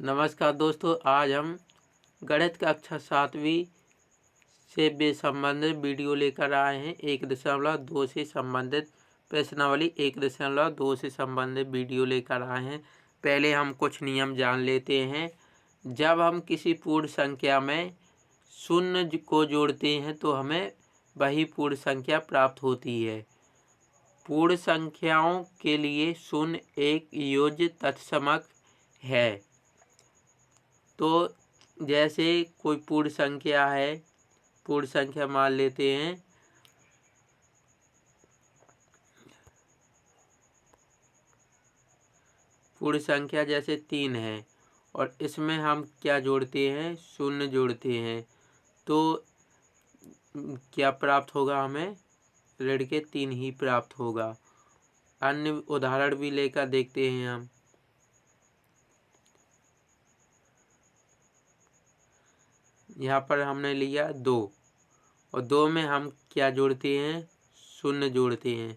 नमस्कार दोस्तों, आज हम गणित कक्षा 7वीं से संबंधित वीडियो लेकर आए हैं। 1.2 से संबंधित प्रश्नावली 1.2 से संबंधित वीडियो लेकर आए हैं। पहले हम कुछ नियम जान लेते हैं। जब हम किसी पूर्ण संख्या में शून्य को जोड़ते हैं तो हमें वही पूर्ण संख्या प्राप्त होती है। पूर्ण संख्याओं के लिए शून्य एक योज्य तत्समक है। तो जैसे कोई पूर्ण संख्या है, पूर्ण संख्या मान लेते हैं पूर्ण संख्या जैसे 3 है और इसमें हम क्या जोड़ते हैं, शून्य जोड़ते हैं, तो क्या प्राप्त होगा, हमें ऋण के 3 ही प्राप्त होगा। अन्य उदाहरण भी लेकर देखते हैं हम। यहाँ पर हमने लिया 2 और 2 में हम क्या जोड़ते हैं, शून्य जोड़ते हैं,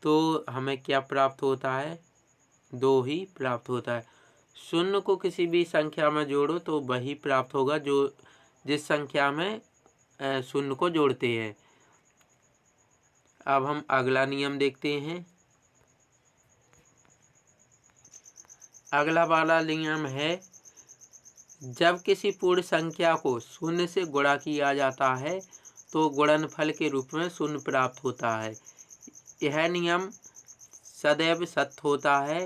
तो हमें क्या प्राप्त होता है, 2 ही प्राप्त होता है। शून्य को किसी भी संख्या में जोड़ो तो वही प्राप्त होगा जो जिस संख्या में शून्य को जोड़ते हैं। अब हम अगला नियम देखते हैं। अगला वाला नियम है, जब किसी पूर्ण संख्या को शून्य से गुणा किया जाता है तो गुणनफल के रूप में शून्य प्राप्त होता है। यह नियम सदैव सत्य होता है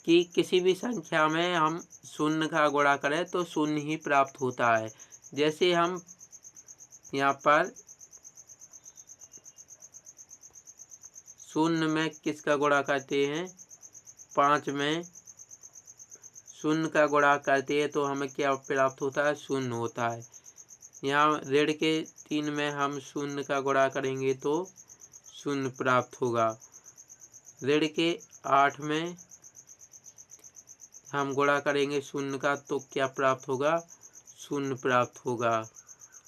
कि किसी भी संख्या में हम शून्य का गुणा करें तो शून्य ही प्राप्त होता है। जैसे हम यहाँ पर शून्य में किसका गुणा करते हैं, 5 में शून्य का गुणा करते हैं तो हमें क्या प्राप्त होता है, शून्य होता है। यहाँ ऋण के 3 में हम शून्य का गुणा करेंगे तो शून्य प्राप्त होगा। ऋण के 8 में हम गुणा करेंगे शून्य का तो क्या प्राप्त होगा, शून्य प्राप्त होगा।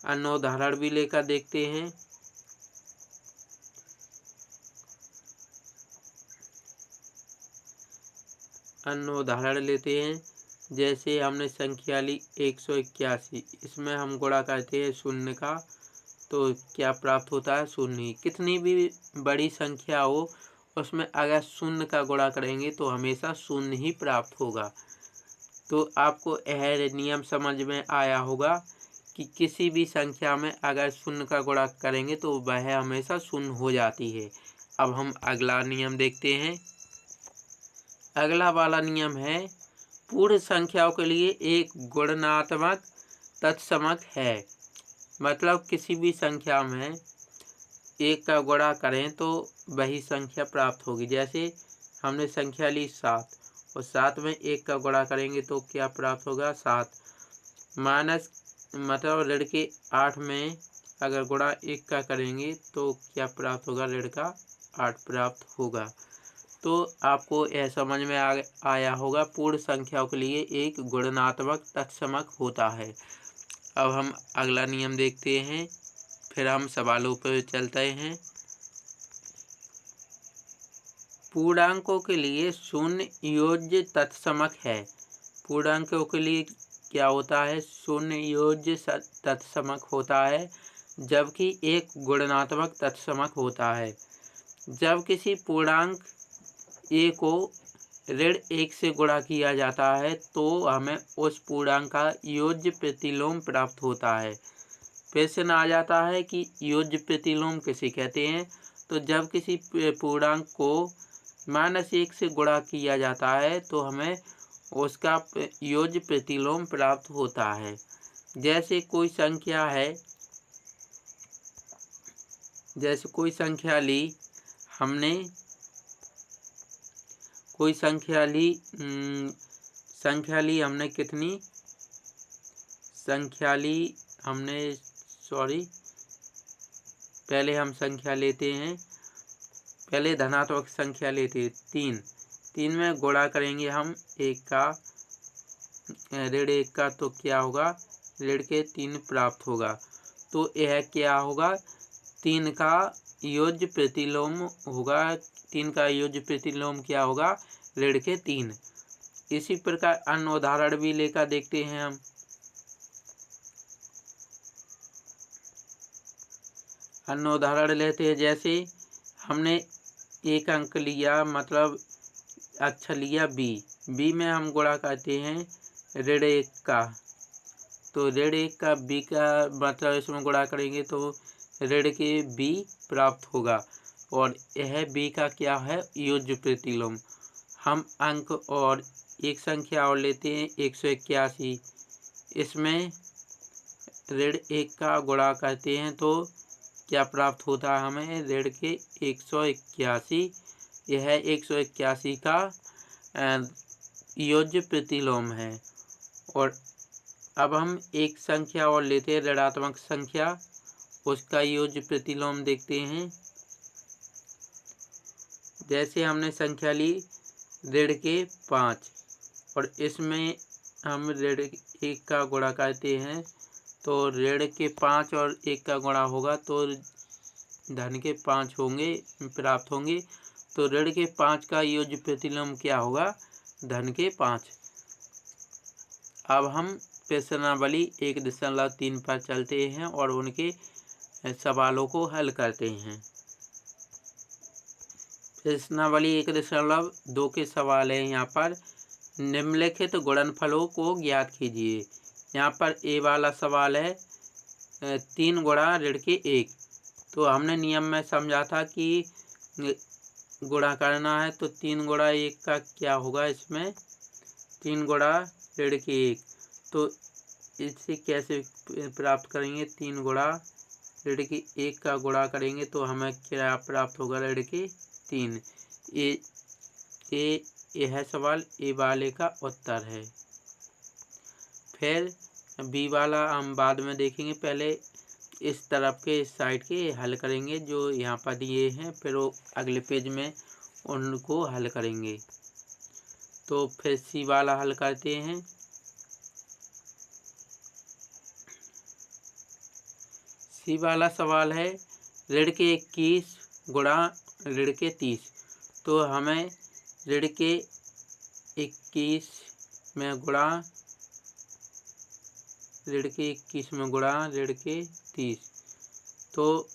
अन्य उदाहरण भी लेकर देखते हैं। अन्य उदाहरण लेते हैं, जैसे हमने संख्या ली 181, इसमें हम गुणा करते हैं शून्य का तो क्या प्राप्त होता है, शून्य। कितनी भी बड़ी संख्या हो उसमें अगर शून्य का गुणा करेंगे तो हमेशा शून्य ही प्राप्त होगा। तो आपको यह नियम समझ में आया होगा कि किसी भी संख्या में अगर शून्य का गुणा करेंगे तो वह हमेशा शून्य हो जाती है। अब हम अगला नियम देखते हैं। अगला वाला नियम है, पूर्ण संख्याओं के लिए एक गुणनात्मक तत्समक है। मतलब किसी भी संख्या में एक का गुणा करें तो वही संख्या प्राप्त होगी। जैसे हमने संख्या ली 7 और 7 में 1 का गुणा करेंगे तो क्या प्राप्त होगा, 7। माइनस मतलब ऋण के 8 में अगर गुणा 1 का करेंगे तो क्या प्राप्त होगा, ऋण का 8 प्राप्त होगा। तो आपको यह समझ में आया होगा, पूर्ण संख्याओं के लिए एक गुणनात्मक तत्समक होता है। अब हम अगला नियम देखते हैं, फिर हम सवालों पर चलते हैं। पूर्णांकों के लिए शून्य योज्य तत्समक है। पूर्णांकों के लिए क्या होता है, शून्य योज्य तत्समक होता है, जबकि एक गुणनात्मक तत्समक होता है। जब किसी पूर्णांक ए को ऋण 1 से गुणा किया जाता है तो हमें उस पूर्णांक का योज्य प्रतिलोम प्राप्त होता है। प्रश्न आ जाता है कि योज्य प्रतिलोम किसे कहते हैं। तो जब किसी पूर्णांक को -1 से गुणा किया जाता है तो हमें उसका योज्य प्रतिलोम प्राप्त होता है। जैसे कोई संख्या है, जैसे कोई संख्या ली हमने, कोई संख्या ली हमने कितनी संख्या ली हमने, पहले हम संख्या लेते हैं, पहले धनात्मक संख्या लेते हैं 3 में गुणा करेंगे हम 1 का, ऋण 1 का, तो क्या होगा, ऋण के 3 प्राप्त होगा। तो यह क्या होगा, 3 का योज्य प्रतिलोम होगा। 3 का योज्य प्रतिलोम क्या होगा, ऋण के 3। इसी प्रकार अन्य उदाहरण भी लेकर देखते हैं हम। अन्य उदाहरण लेते हैं, जैसे हमने एक अंक लिया, मतलब अक्षर लिया बी में हम गुणा करते हैं ऋण 1 का, तो ऋण 1 का बी का मतलब इसमें गुणा करेंगे तो ऋण के बी प्राप्त होगा। और यह बी का क्या है, योज्य प्रतिलोम। हम अंक और एक संख्या और लेते हैं 181। इसमें ऋण 1 का गुणा करते हैं तो क्या प्राप्त होता है हमें, ऋण के 181। यह 181 का योज्य प्रतिलोम है। और अब हम एक संख्या और लेते हैं, ऋणात्मक संख्या, उसका योज्य प्रतिलोम देखते हैं। जैसे हमने संख्या ली ऋण के 5 और इसमें हम ऋण 1 का गुणा करते हैं तो ऋण के 5 और 1 का गुणा होगा तो धन के 5 होंगे, प्राप्त होंगे। तो ऋण के 5 का योज्य प्रतिलोम क्या होगा, धन के 5। अब हम प्रश्नावली 1.3 पर चलते हैं और उनके सवालों को हल करते हैं। प्रश्नावली 1.2 के सवाल है यहाँ पर, निम्नलिखित गुणनफलों को ज्ञात कीजिए। यहाँ पर ए वाला सवाल है 3 गुणा ऋण के 1। तो हमने नियम में समझा था कि गुणा करना है तो 3 गुणा 1 का क्या होगा, इसमें 3 गुणा ऋण के 1। तो इससे कैसे प्राप्त करेंगे, 3 गुणा ऋण के 1 का गुणा करेंगे तो हमें क्या प्राप्त होगा, ऋण के 3। यह सवाल ए वाले का उत्तर है। फिर बी वाला हम बाद में देखेंगे, पहले इस तरफ के इस साइड के हल करेंगे जो यहाँ पर दिए हैं, फिर वो अगले पेज में उनको हल करेंगे। तो फिर सी वाला हल करते हैं। सी वाला सवाल है ऋण के 21 गुणा ऋण के 30। तो हमें ऋण के 21 में गुणा ऋण के 21 में गुणा ऋण के 30। तो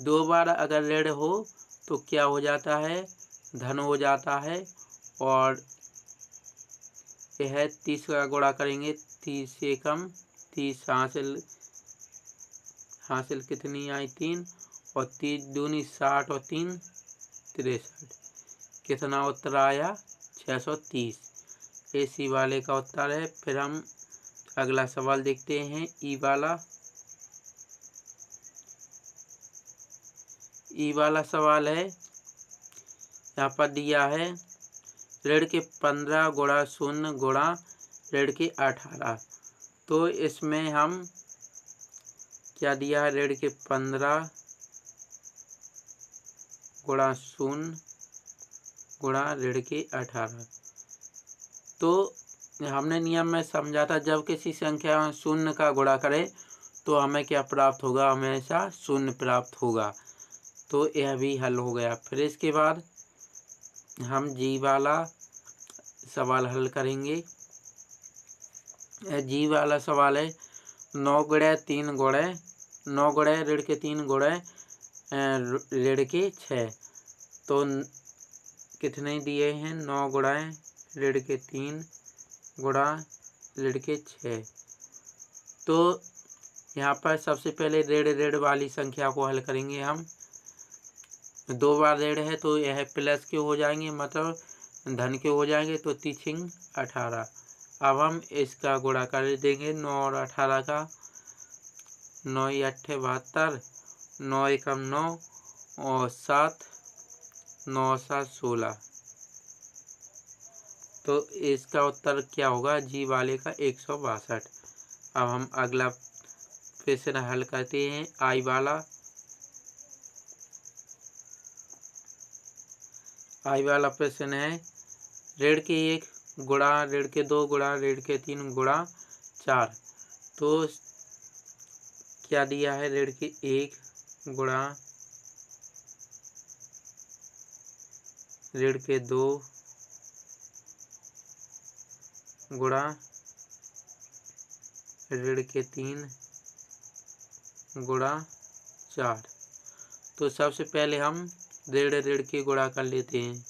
2 बार अगर ऋण हो तो क्या हो जाता है, धन हो जाता है। और यह 30 का गुणा करेंगे, 30 से कम 30 हासिल कितनी आई, 3, और 30 दूनी 60 और 3 63। कितना उत्तर आया, 630। इसी वाले का उत्तर है। फिर हम अगला सवाल देखते हैं, ई वाला सवाल है। यहाँ पर दिया है ऋण के 15 गुणा 0 गुणा ऋण के 18। तो इसमें हम क्या दिया है, ऋण के 15 गुणा 0 गुणा ऋण के 18। तो हमने नियम में समझा था, जब किसी संख्या 0 का गुणा करें तो हमें क्या प्राप्त होगा, हमेशा 0 प्राप्त होगा। तो यह भी हल हो गया। फिर इसके बाद हम जी वाला सवाल हल करेंगे। जी वाला सवाल है 9 गुणे 3 गुणे 9 गुणे ऋण के 3 गुणे ऋण के 6। तो कितने दिए हैं, 9 गुणे ऋण के 3 गुणा ऋण के 6। तो यहाँ पर सबसे पहले ऋण वाली संख्या को हल करेंगे हम। 2 बार ऋण है तो यह प्लस के हो जाएंगे, मतलब धन के हो जाएंगे, तो 3 18। अब हम इसका गुणा कर देंगे 9 और 18 का। 9 8 72, 9 एकम 9 और 7 9 7 16। तो इसका उत्तर क्या होगा, जी वाले का 162। अब हम अगला प्रश्न हल करते हैं, आई वाला प्रश्न है ऋण के 1 गुणा ऋण के 2 गुणा ऋण के 3 गुणा 4। तो क्या दिया है, ऋण के 1 गुणा ऋण के 2 गुणा ऋण के 3 गुणा 4। तो सबसे पहले हम ऋण के गुणा कर लेते हैं।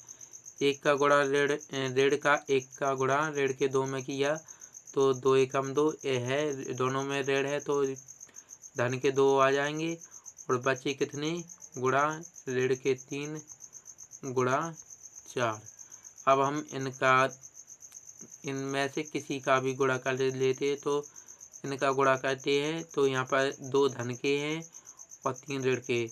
एक का गुणा ऋण का 1 का गुणा ऋण के 2 में किया तो 2 एकम 2 है, दोनों में ऋण है तो धन के 2 आ जाएंगे और बचे कितने गुणा ऋण के 3 गुणा 4। अब हम इनमें से किसी का भी गुणा कर लेते हैं तो इनका गुणा करते हैं तो यहाँ पर 2 धन के हैं और 3 ऋण के,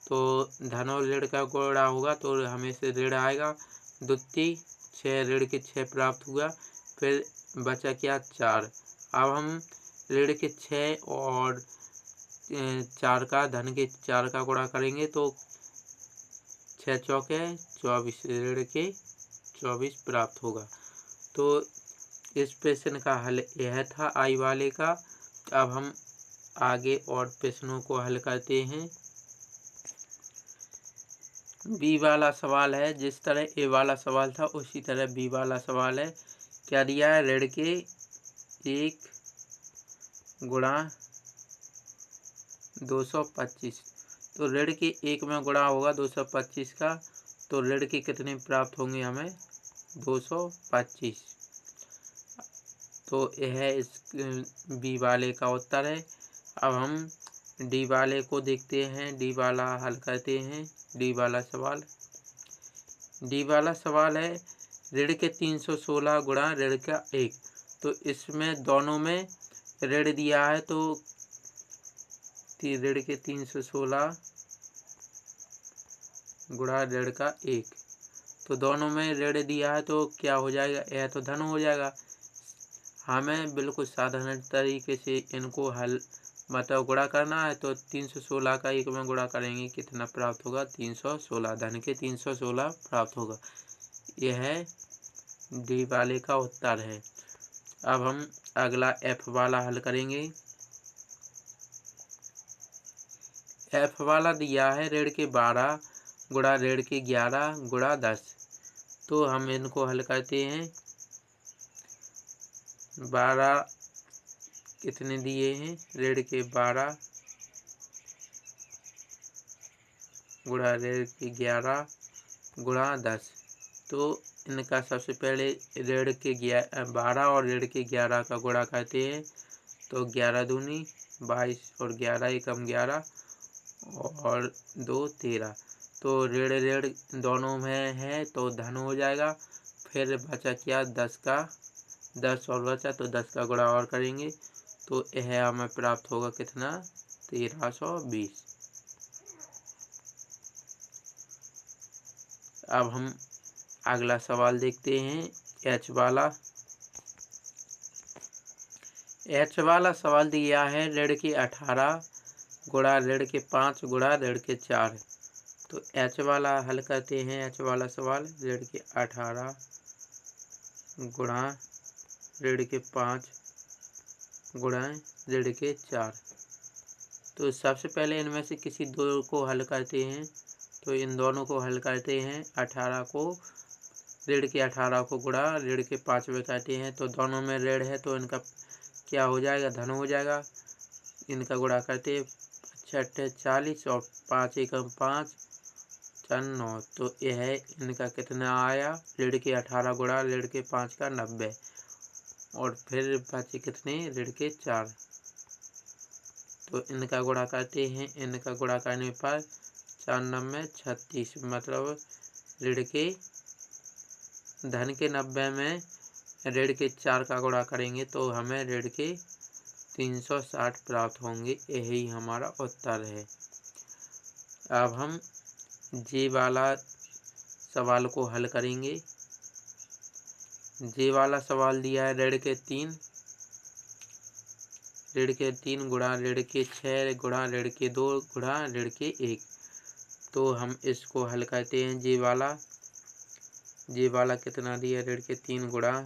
तो धन और ऋण का गुणा होगा तो हमें से ऋण आएगा। द्वितीय 6 ऋण के 6 प्राप्त हुआ, फिर बचा क्या 4। अब हम ऋण के 6 और 4 का धन के 4 का गुणा करेंगे तो 6 चौके 24 ऋण के 24 प्राप्त होगा। तो इस प्रश्न का हल यह था आई वाले का। अब हम आगे और प्रश्नों को हल करते हैं। बी वाला सवाल है, जिस तरह ए वाला सवाल था उसी तरह बी वाला सवाल है। क्या दिया है? ऋण के 1 गुणा 225। तो ऋण के 1 में गुणा होगा 225 का, तो ऋण के कितने प्राप्त होंगे हमें? 225। तो यह इस बी वाले का उत्तर है। अब हम डी वाले को देखते हैं, डी वाला हल करते हैं। डी वाला सवाल है ऋण के 316 गुणा ऋण का 1। तो इसमें दोनों में ऋण दिया है तो ऋण के 316 गुणा ऋण का 1, तो दोनों में ऋण दिया है तो क्या हो जाएगा? यह तो धन हो जाएगा। हमें बिल्कुल साधारण तरीके से इनको हल मतलब गुणा करना है तो 316 का 1 में गुणा करेंगे, कितना प्राप्त होगा? 316। धन के 316 प्राप्त होगा। यह डी वाले का उत्तर है। अब हम अगला एफ वाला हल करेंगे। एफ वाला दिया है ऋण के 12 गुणा ऋण के 11 गुणा 10। तो हम इनको हल करते हैं। 12 कितने दिए हैं? ऋण के 12 गुणा ऋण के 11 गुणा 10। तो इनका सबसे पहले ऋण के 12 और ऋण के 11 का गुणा करते हैं तो 11 दूनी 22 और 11 एकम 11 और 2 13। तो ऋण दोनों में है तो धन हो जाएगा। फिर बचा क्या? 10 का 10 और बचा तो 10 का गुणा और करेंगे तो यह हमें प्राप्त होगा कितना? 1320। अब हम अगला सवाल देखते हैं, एच वाला सवाल दिया है ऋण के 18 गुणा ऋण के 5 गुणा ऋण के 4। तो एच वाला हल करते हैं। एच वाला सवाल ऋण के 18 गुणा ऋण के 5 गुणा ऋण के 4। तो सबसे पहले इनमें से किसी दो को हल करते हैं तो इन दोनों को हल करते हैं। 18 को ऋण के 18 को गुणा ऋण के 5 में करते हैं तो दोनों में ऋण है तो इनका क्या हो जाएगा? धन हो जाएगा। इनका गुणा करते 6 40 और 5 एकम 5 4 9। तो यह इनका कितना आया? ऋण के 18 गुणा ऋण के 5 का 90 और फिर बचे कितने? ऋण के 4। तो इनका गुणा करते हैं। इनका गुणा करने पर 4 9 36, मतलब ऋण के धन के 90 में ऋण के 4 का गुणा करेंगे तो हमें ऋण के 360 प्राप्त होंगे। यही हमारा उत्तर है। अब हम जे वाला सवाल को हल करेंगे। जे वाला सवाल दिया है ऋण के 3 गुणा ऋण के 6 गुणा ऋण के 2 गुणा ऋण के 1। तो हम इसको हल करते हैं। जे वाला कितना दिया? ऋण के 3 गुणा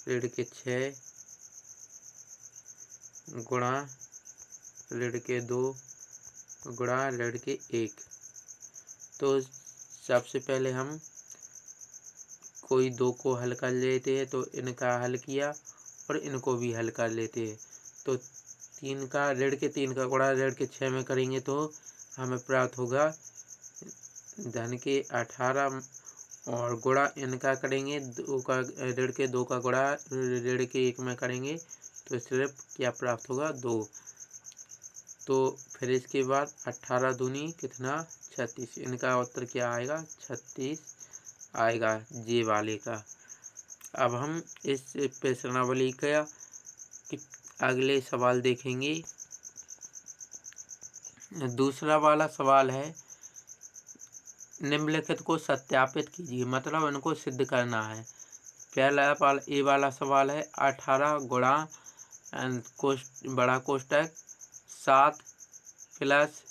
ऋण के 6 गुणा ऋण के 2 गुणा ऋण के 1। तो सबसे पहले हम कोई 2 को हल कर लेते हैं तो इनका हल किया और इनको भी हल कर लेते हैं। तो 3 का ऋण के 3 का गुणा ऋण के 6 में करेंगे तो हमें प्राप्त होगा धन के 18 और गुणा इनका करेंगे 2 का ऋण के 2 का गुणा ऋण के 1 में करेंगे तो सिर्फ क्या प्राप्त होगा 2। तो फिर इसके बाद 18 दूनी कितना 36। इनका उत्तर क्या आएगा 36 आएगा जे वाले का। अब हम इस प्रश्नावली का अगले सवाल देखेंगे। दूसरा वाला सवाल है निम्नलिखित को सत्यापित कीजिए, मतलब इनको सिद्ध करना है। पहला ए वाला सवाल है 18 गुणा बड़ा कोष्टक 7 प्लस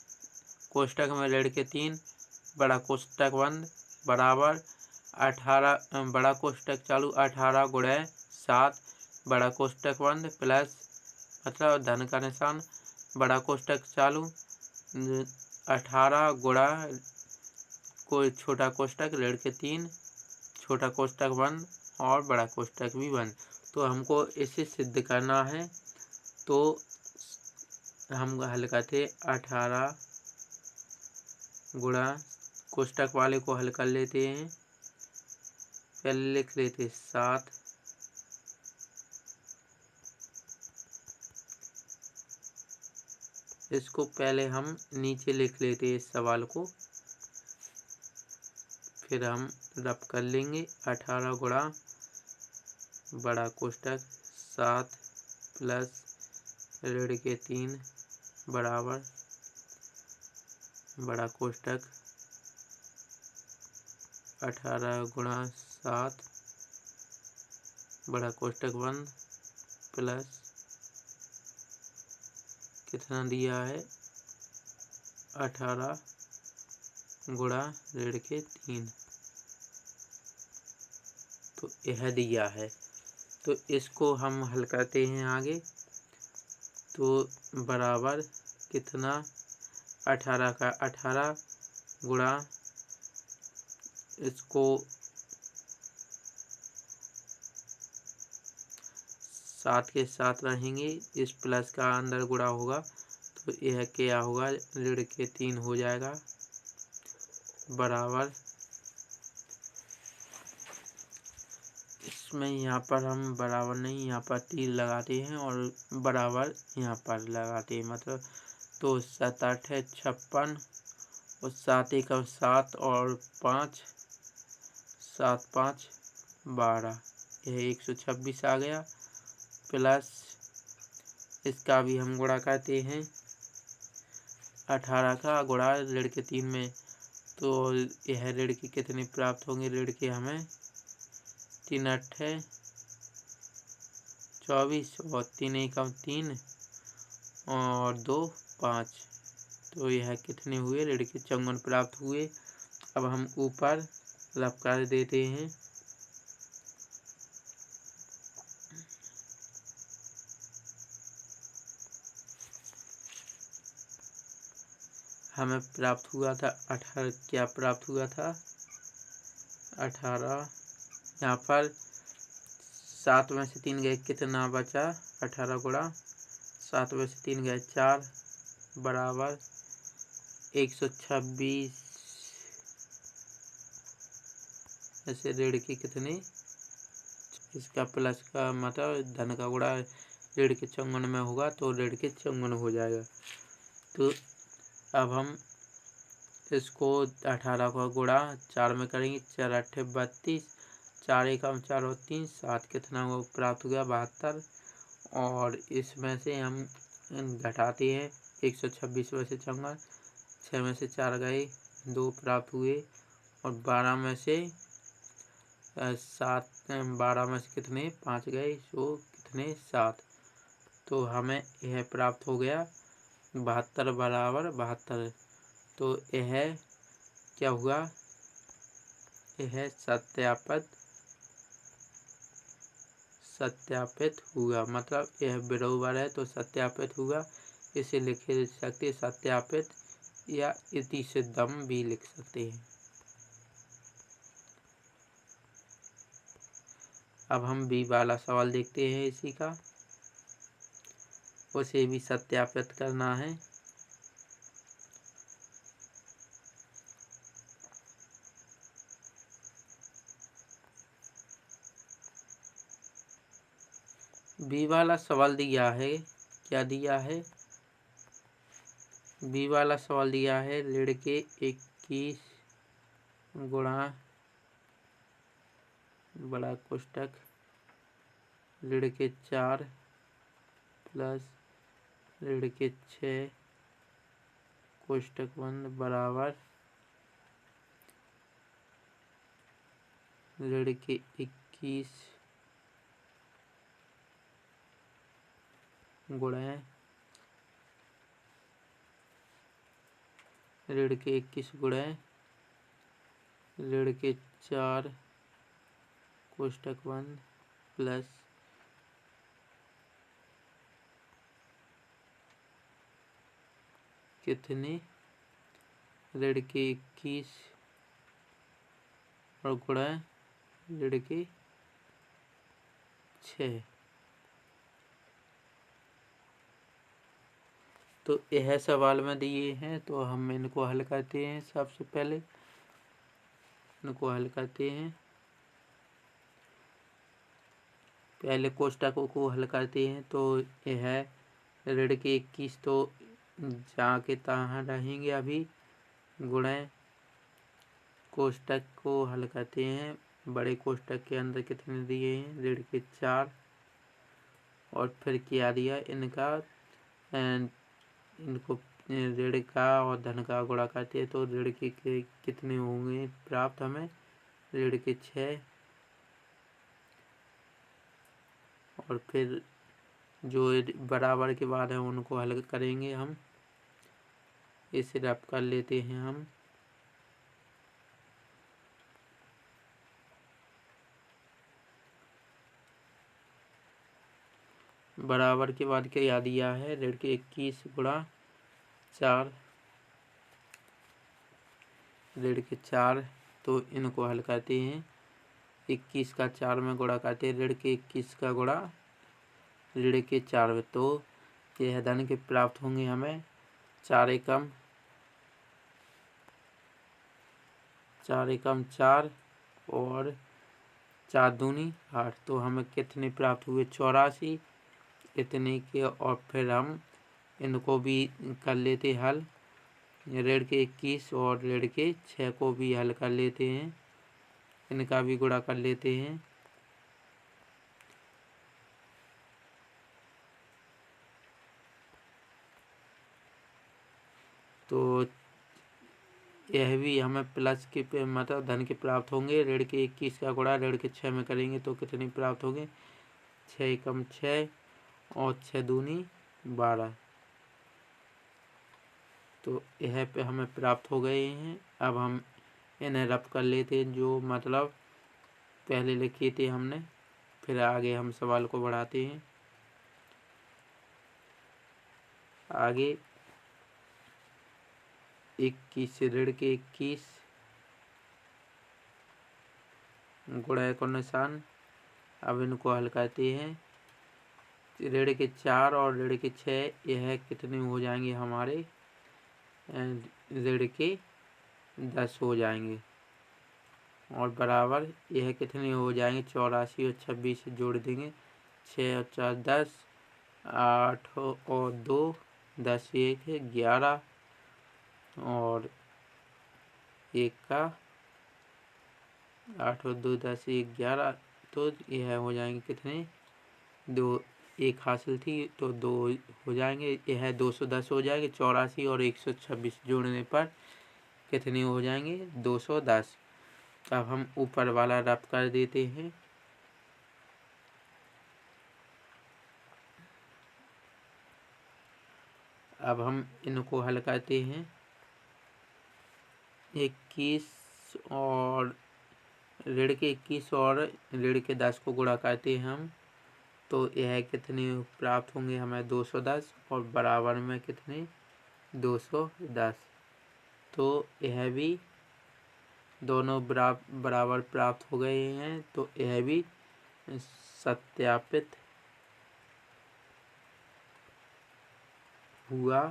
कोष्टक में ऋण के 3 बड़ा कोष्टक बंद बराबर 18 बड़ा कोष्टक चालू 18 गुणे 7 बड़ा कोष्टक बंद प्लस मतलब धन का निशान बड़ा कोष्टक चालू 18 गुणा कोई छोटा कोष्टक ऋण के 3 छोटा कोष्टक बंद और बड़ा कोष्टक भी बंद। तो हमको इसे सिद्ध करना है। तो हम हल करते 18 गुणा कोष्टक वाले को हल कर लेते हैं। पहले लिख लेते 7 इसको पहले हम नीचे लिख लेते हैं इस सवाल को, फिर हम रब कर लेंगे 18 गुणा बड़ा कोष्टक 7 प्लस ऋण के 3 बराबर बड़ा कोष्टक 18 गुणा 7 बड़ा कोष्टक बंद प्लस कितना दिया है 18 गुणा ऋण के 3 तो यह दिया है। तो इसको हम हल करते हैं आगे। तो बराबर कितना 18 का 18 गुणा इसको 7 के साथ रहेंगे, इस प्लस का अंदर गुणा होगा तो यह क्या होगा ऋण के 3 हो जाएगा बराबर इसमें यहाँ पर हम बराबर नहीं यहाँ पर 3 लगाते हैं और बराबर यहाँ पर लगाते हैं, मतलब तो 7 8 है 56 और 7 1 7 और 5 7 5 12 यह 126 आ गया प्लस इसका भी हम गुणा करते हैं 18 का गुणा ऋण के 3 में। तो यह ऋण के कितने प्राप्त होंगे ऋण के हमें 3 8 है 24 और 3 1 3 और 2 5 तो यह कितने हुए ऋण के 54 प्राप्त हुए। अब हम ऊपर लब कर देते हैं। हमें प्राप्त हुआ था 18 क्या प्राप्त हुआ था 18 यहाँ पर 7 में से 3 गए कितना बचा 18 गुणा 7 में से 3 गए 4 बराबर 126 ऐसे ऋण के कितने इसका प्लस का मतलब धन का गुणा ऋण के 54 में होगा तो ऋण के 54 हो जाएगा। तो अब हम इसको 18 का गुणा 4 में करेंगे 4 8 32 4 1 4 और 3 7 कितना वो प्राप्त हुआ 72 और इसमें से हम घटाते हैं 126 में से 54 6 में से 4 गए 2 प्राप्त हुए और 12 में से 12 में से कितने 5 गए सो कितने 7 तो हमें यह प्राप्त हो गया 72 बराबर 72। तो यह क्या हुआ यह सत्यापित हुआ, मतलब यह बराबर है तो सत्यापित हुआ। इसे लिख सकते सत्यापित या इति सिद्धम भी लिख सकते हैं। अब हम बी वाला सवाल देखते हैं इसी का, उसे भी सत्यापित करना है। बी वाला सवाल दिया है, क्या दिया है? बी वाला सवाल दिया है ऋण के 21 गुणा बड़ा कोष्टक ऋण के 4 प्लस ऋण के 6 कोष्टक बंद बराबर ऋण के 21 गुणा ऋण के 21 गुणा ऋण के 4 कोष्टक बंद प्लस कितने ऋण के 21 और गुणा ऋण के 6। तो यह सवाल में दिए हैं, तो हम इनको हल करते हैं। सबसे पहले इनको हल करते हैं, पहले कोष्टकों को हल करते हैं। तो यह ऋण के 21 तो जहाँ के तहाँ रहेंगे अभी, गुणा कोष्टक को हल करते हैं। बड़े कोष्टक के अंदर कितने दिए हैं? ऋण के 4, और फिर क्या दिया इनका, इनको ऋण का और धन का गुणा करते हैं। तो ऋण के कितने होंगे प्राप्त हमें? ऋण के 6, और फिर जो बराबर के बाद है उनको हल करेंगे हम। इसे रफ कर लेते हैं हम। बराबर के बाद क्या दिया है? ऋण के 21 गुणा 4 ऋण के 4, तो इनको हल करते हैं। 21 का 4 में गुणा करते हैं, ऋण के 21 का गुणा ऋण के 4 में, तो यह धन के प्राप्त होंगे हमें 4 एकम 4 और 4 दूनी 8, तो हमें कितने प्राप्त हुए? 84 इतने के। और फिर हम इनको भी कर लेते हल, ऋण के 21 और ऋण के 6 को भी हल कर लेते हैं, इनका भी गुणा कर लेते हैं। तो यह भी हमें प्लस के मतलब धन के प्राप्त होंगे। ऋण के 21 का गुणा ऋण के 6 में करेंगे तो कितने प्राप्त होंगे? 6 एकम 6 और 6 दूनी 12, तो यह पे हमें प्राप्त हो गए हैं। अब हम इन्हें रफ कर लेते हैं, जो मतलब पहले लिखे थे हमने। फिर आगे हम सवाल को बढ़ाते हैं। आगे 21 ऋण के 21 गुणा को निशान। अब इनको हल करते हैं। ऋण के 4 और ऋण के 6 यह कितने हो जाएंगे हमारे? ऋण के 10 हो जाएंगे, और बराबर यह कितने हो जाएंगे? 84 और 26 जोड़ देंगे, 6 और 4 10, 8 और 2 10, 1 11, और 1 का 8 और 2 10 1 11, तो यह हो जाएंगे कितने? 2 1 हासिल थी तो 2 हो जाएंगे, यह 210 हो जाएंगे। 84 और 126 जोड़ने पर कितने हो जाएंगे? 210। अब हम ऊपर वाला रफ कर देते हैं। अब हम इनको हल करते हैं। 21 और ऋण के 21 और ऋण के 10 को गुणा करते हैं हम, तो यह कितने प्राप्त होंगे हमें? 210, और बराबर में कितने? 210। तो यह भी दोनों बराबर प्राप्त हो गए हैं, तो यह भी सत्यापित हुआ।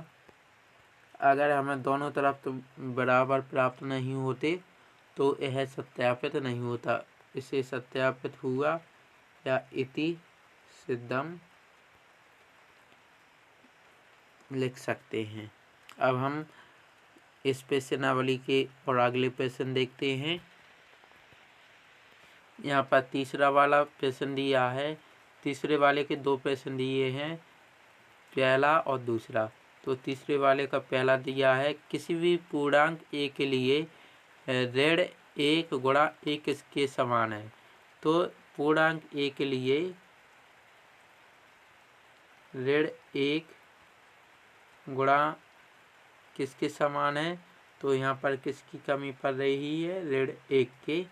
अगर हमें दोनों तरफ तो बराबर प्राप्त नहीं होते तो यह सत्यापित नहीं होता। इसे सत्यापित हुआ या इति सिद्धम लिख सकते हैं। अब हम इस प्रश्नावली के और अगले प्रश्न देखते हैं। यहाँ पर तीसरा वाला प्रश्न दिया है। तीसरे वाले के दो प्रश्न दिए हैं, पहला और दूसरा। तो तीसरे वाले का पहला दिया है, किसी भी पूर्णांक a के लिए ऋण 1 गुणा a किसके समान है। तो पूर्णांक a के लिए ऋण 1 गुणा किसके समान है। तो यहाँ पर किसकी कमी पड़ रही है, ऋण 1 के।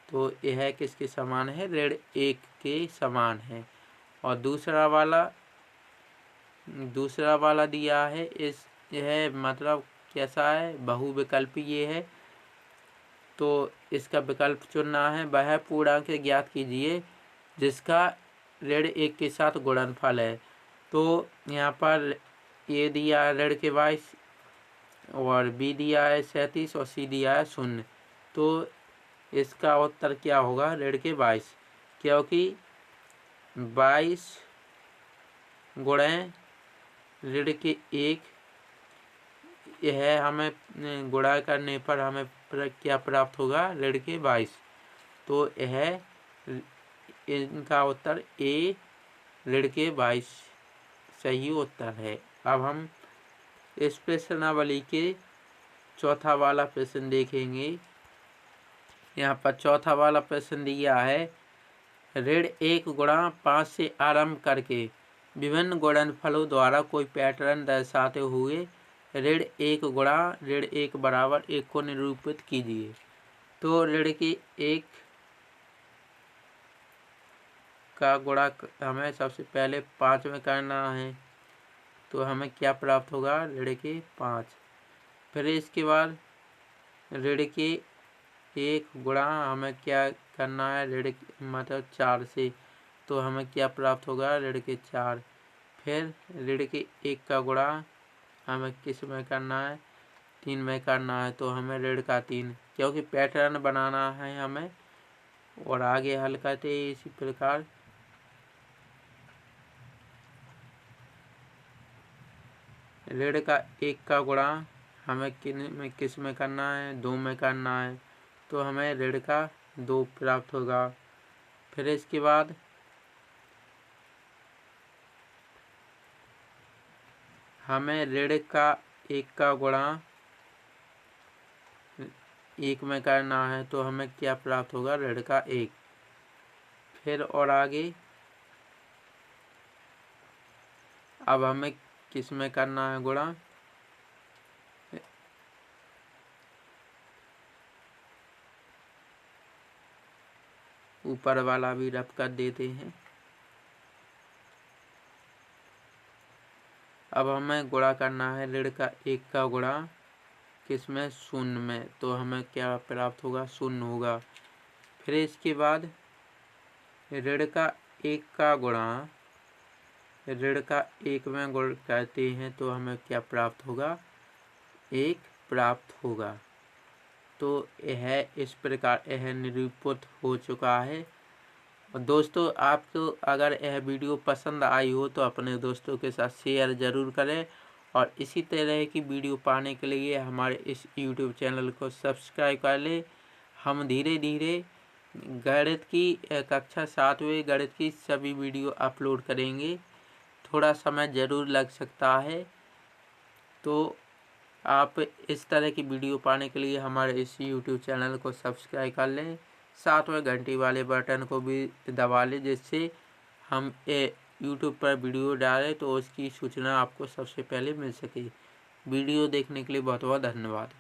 तो यह किसके समान है, ऋण 1 के समान है। और दूसरा वाला दिया है, यह मतलब कैसा है, बहुविकल्पीय है। तो इसका विकल्प चुनना है। वह पूर्णांक ज्ञात कीजिए जिसका ऋण 1 के साथ गुणनफल है। तो यहाँ पर ए दिया है ऋण के 22 और बी दिया है 37 और सी दिया है 0। तो इसका उत्तर क्या होगा, ऋण के 22, क्योंकि 22 गुणे ऋण के 1, यह हमें गुणा करने पर हमें क्या प्राप्त होगा, ऋण के 22। तो यह इनका उत्तर ए ऋण के 22 सही उत्तर है। अब हम इस प्रश्नावली के चौथा वाला प्रश्न देखेंगे। यहाँ पर चौथा वाला प्रश्न दिया है, ऋण 1 गुणा 5 से आरंभ करके विभिन्न गुणनफलों द्वारा कोई पैटर्न दर्शाते हुए ऋण 1 गुणा ऋण 1 बराबर 1 को निरूपित कीजिए। तो ऋण के 1 का गुणा हमें सबसे पहले 5 में करना है। तो हमें क्या प्राप्त होगा, ऋण के 5। फिर इसके बाद ऋण के 1 गुणा हमें क्या करना है, ऋण मतलब 4 से। तो हमें क्या प्राप्त होगा, ऋण के 4। फिर ऋण के 1 का गुणा हमें किस में करना है, 3 में करना है। तो हमें ऋण का 3, क्योंकि पैटर्न बनाना है हमें। और आगे हल करते इसी प्रकार ऋण का 1 का गुणा हमें किस में करना है, 2 में करना है। तो हमें ऋण का 2 प्राप्त होगा। फिर इसके बाद हमें ऋण का 1 का गुणा 1 में करना है। तो हमें क्या प्राप्त होगा, ऋण का 1। फिर और आगे अब हमें किस में करना है गुणा, ऊपर वाला भी रब कर देते हैं। अब हमें गुणा करना है ऋण का 1 का गुणा किस में, 0 में। तो हमें क्या प्राप्त होगा, 0 होगा। फिर इसके बाद ऋण का 1 का गुणा ऋण का 1 में गुण करते हैं। तो हमें क्या प्राप्त होगा, 1 प्राप्त होगा। तो यह इस प्रकार यह निरूपित हो चुका है। और दोस्तों, आपको अगर यह वीडियो पसंद आई हो तो अपने दोस्तों के साथ शेयर ज़रूर करें। और इसी तरह की वीडियो पाने के लिए हमारे इस YouTube चैनल को सब्सक्राइब कर लें। हम धीरे धीरे गणित की कक्षा 7वें गणित की सभी वीडियो अपलोड करेंगे। थोड़ा समय ज़रूर लग सकता है। तो आप इस तरह की वीडियो पाने के लिए हमारे इस YouTube चैनल को सब्सक्राइब कर लें। साथ में घंटी वाले बटन को भी दबा लें, जिससे हम YouTube पर वीडियो डालें तो उसकी सूचना आपको सबसे पहले मिल सके। वीडियो देखने के लिए बहुत बहुत धन्यवाद।